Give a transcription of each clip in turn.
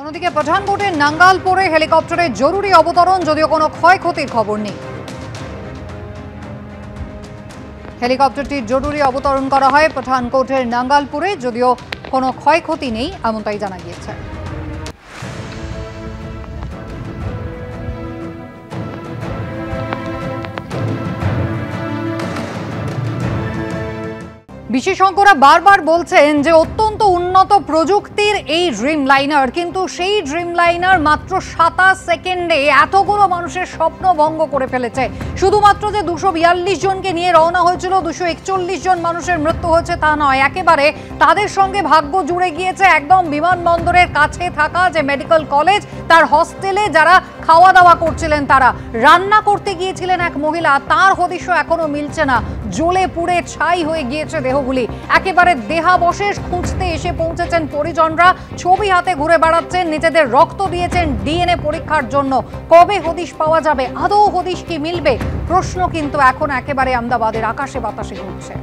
অন্যদিকে পঠানকোটের নাঙ্গালপুরে হেলিকপ্টারে জরুরি অবতরণ, যদিও কোনো ক্ষয়ক্ষতির খবর নেই। হেলিকপ্টারটির জরুরি অবতরণ করা হয় পঠানকোটের নাঙ্গালপুরে, যদিও কোনো ক্ষয়ক্ষতি নেই এমনটাই জানা গিয়েছে। বিশেষজ্ঞরা বারবার বলছেন যে অত্যন্ত উন্নত প্রযুক্তির এই ড্রিম লাইনার, কিন্তু সেই ড্রিম লাইনার মাত্র 27 সেকেন্ডে এতগুলো মানুষের স্বপ্ন ভঙ্গ করে ফেলেছে। শুধুমাত্র যে 242 জনকে নিয়ে রওনা হয়েছিল, 241 জন মানুষের মৃত্যু হয়েছে তা নয়, একেবারে তাদের সঙ্গে ভাগ্য জুড়ে গিয়েছে একদম বিমানবন্দরের কাছে থাকা যে মেডিকেল কলেজ, তার হস্টেলে যারা খাওয়া দাওয়া করছিলেন, তারা রান্না করতে গিয়েছিলেন এক মহিলা, তার হদিশ এখনো মিলছে না। জ্বলে পুড়ে ছাই হয়ে গিয়েছে দেহগুলি, একেবারে দেহাবশেষ খুঁজতে এসে পৌঁছেছেন পরিজনরা, ছবি হাতে ঘুরে বেড়াচ্ছেন, নিজেদের রক্ত দিয়েছেন ডিএনএ পরীক্ষার জন্য। কবে হদিশ পাওয়া যাবে, আদৌ হদিশ কি মিলবে, প্রশ্ন কিন্তু এখন একেবারে আহমেদাবাদের আকাশে বাতাসে ঘুরছে।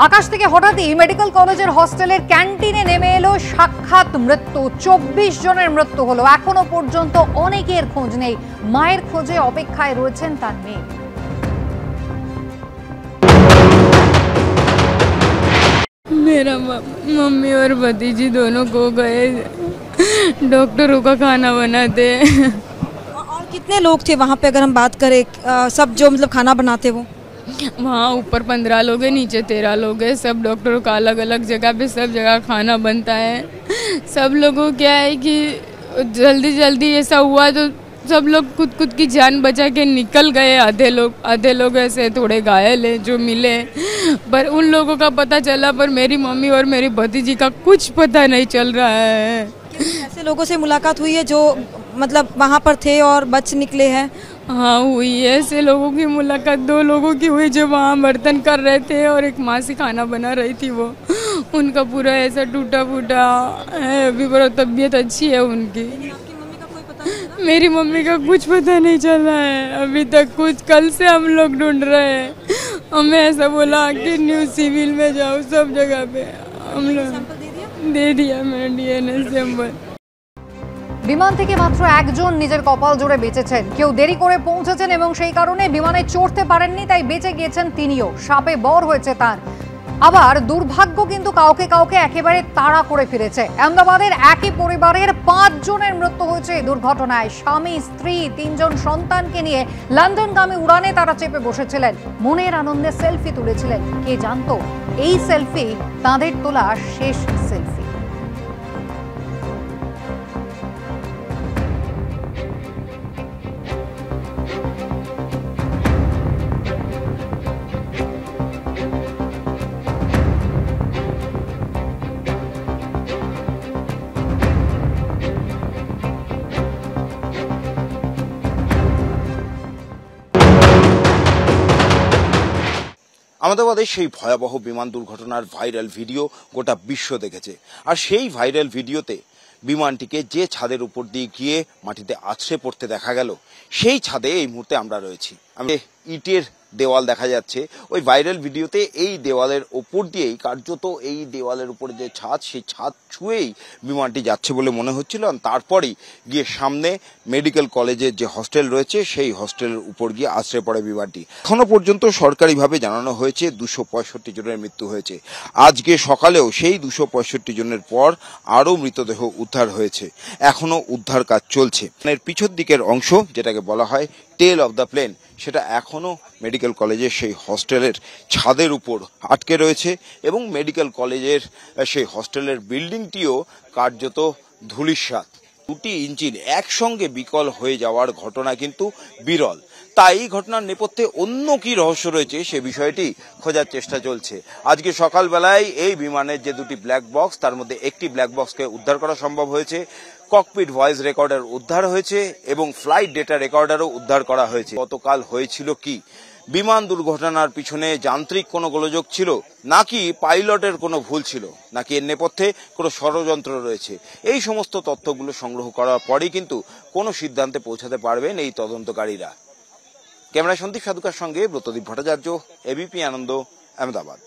আকাশ থেকে হঠাৎই মেডিকেল কলেজের হস্টেলের ক্যান্টিনে নেমে এলো সাক্ষাৎ মৃত্যু। 24 জনের মৃত্যু হলো। এখনো পর্যন্ত অনেকের খোঁজ নেই। মায়ের খোঁজে অপেক্ষায় রয়েছেন তার মেয়ে। मेरा मम्मी और भतीजी दोनों को गए डॉक्टरों का खाना बनाते। और कितने लोग थे वहाँ पे, अगर हम बात करें सब जो मतलब खाना बनाते वो? वहाँ ऊपर 15 लोग हैं, नीचे 13 लोग हैं। सब डॉक्टरों का अलग अलग जगह पे सब जगह खाना बनता है। सब लोगों क्या है कि जल्दी जल्दी ऐसा हुआ तो सब लोग खुद की जान बचा के निकल गए। आधे लोग ऐसे थोड़े घायल हैं जो मिले, पर उन लोगों का पता चला, पर मेरी मम्मी और मेरी भतीजी का कुछ पता नहीं चल रहा है। ऐसे लोगों से मुलाकात हुई है जो मतलब वहाँ पर थे और बच निकले हैं? हाँ हुई है, ऐसे लोगों की मुलाकात 2 लोगों की हुई जो वहाँ बर्तन कर रहे थे और एक माँ से खाना बना रही थी। वो उनका पूरा ऐसा टूटा फूटा है, अभी पर तबीयत अच्छी है उनकी। मेरी मम्मी का कुछ पता नहीं चल रहा है अभी तक कुछ। कल से हम लोग ढूंढ रहे हैं। हमें ऐसा बोला कि न्यू सिविल में जाओ, सब जगह पे हम लोग दे दिया मैं डीएनए सैंपल। বিমান থেকে মাত্র একজন নিজের কপাল জোরে বেঁচেছেন, কেউ দেরি করে পৌঁছেছেন এবং সেই কারণে বিমানে চড়তে পারেননি, তাই বেঁচে গিয়েছেন তিনিও। সাপে বর হয়েছে তার। আবার দুর্ভাগ্য কিন্তু কাউকে কাউকে একেবারে তাড়া করে ফিরেছে। আহমেদাবাদের একই পরিবারের 5 জনের মৃত্যু হয়েছে এই দুর্ঘটনায়। স্বামী, স্ত্রী, 3 জন সন্তানকে নিয়ে লন্ডনগামী উড়ানে তারা চেপে বসেছিলেন, মনের আনন্দে সেলফি তুলেছিলেন। কে জানতো এই সেলফি তাদের তোলা শেষ সেলফি। আহমেদাবাদের সেই ভয়াবহ বিমান দুর্ঘটনার ভাইরাল ভিডিও গোটা বিশ্ব দেখেছে। আর সেই ভাইরাল ভিডিওতে বিমানটিকে যে ছাদের উপর দিয়ে গিয়ে মাটিতে আছড়ে পড়তে দেখা গেল, সেই ছাদে এই মুহূর্তে আমরা রয়েছি। ইটের দেওয়াল দেখা যাচ্ছে ওই ভাইরাল ভিডিওতে। এই দেওয়ালের ওপর দিয়েই কার্যত এই দেওয়ালের উপরে যে ছাদ, সেই ছাদ ছুঁয়েই বিমানটি যাচ্ছে বলে মনে হচ্ছিল। তারপরেই গিয়ে সামনে মেডিকেল কলেজের যে হস্টেল রয়েছে, সেই হস্টেলের উপর গিয়ে আছড়ে পড়ে বিমানটি। এখনো পর্যন্ত সরকারিভাবে জানানো হয়েছে 265 জনের মৃত্যু হয়েছে। আজকে সকালেও সেই 265 জনের পর আরও মৃতদেহ উদ্ধার হয়েছে। এখনো উদ্ধার কাজ চলছে। এর পিছর দিকের অংশ, যেটাকে বলা হয় টেল অফ দ্য প্লেন, সেটা এখনো মেডিকেল কলেজের সেই হস্টেলের ছাদের উপর আটকে রয়েছে এবং মেডিকেল কলেজের সেই হস্টেলের বিল্ডিংটিও কার্যত ধূলিসাৎ। 2টি ইঞ্জিন একসঙ্গে বিকল হয়ে যাওয়ার ঘটনা কিন্তু বিরল। তাই এই ঘটনার নেপথ্যে অন্য কি রহস্য রয়েছে সে বিষয়টি খোঁজার চেষ্টা চলছে। আজকে সকালবেলায় এই বিমানের যে 2টি ব্ল্যাক বক্স, তার মধ্যে একটি ব্ল্যাক বক্সকে উদ্ধার করা সম্ভব হয়েছে। ককপিট ভয়েস রেকর্ডার উদ্ধার হয়েছে এবং ফ্লাইট ডেটা রেকর্ডারও উদ্ধার করা হয়েছে। গতকাল হয়েছিল কি? বিমান দুর্ঘটনার পিছনে যান্ত্রিক কোনো গোলযোগ ছিল, নাকি পাইলটের কোনো ভুল ছিল, নাকি এর নেপথ্যে কোনো ষড়যন্ত্র রয়েছে? এই সমস্ত তথ্যগুলো সংগ্রহ করার পরেই কিন্তু কোনো সিদ্ধান্তে পৌঁছাতে পারবেন এই তদন্তকারীরা। ক্যামেরায় সন্দীপ সাধুকার সঙ্গে ব্রতদীপ ভট্টাচার্য, এবিপি আনন্দ, আহমেদাবাদ।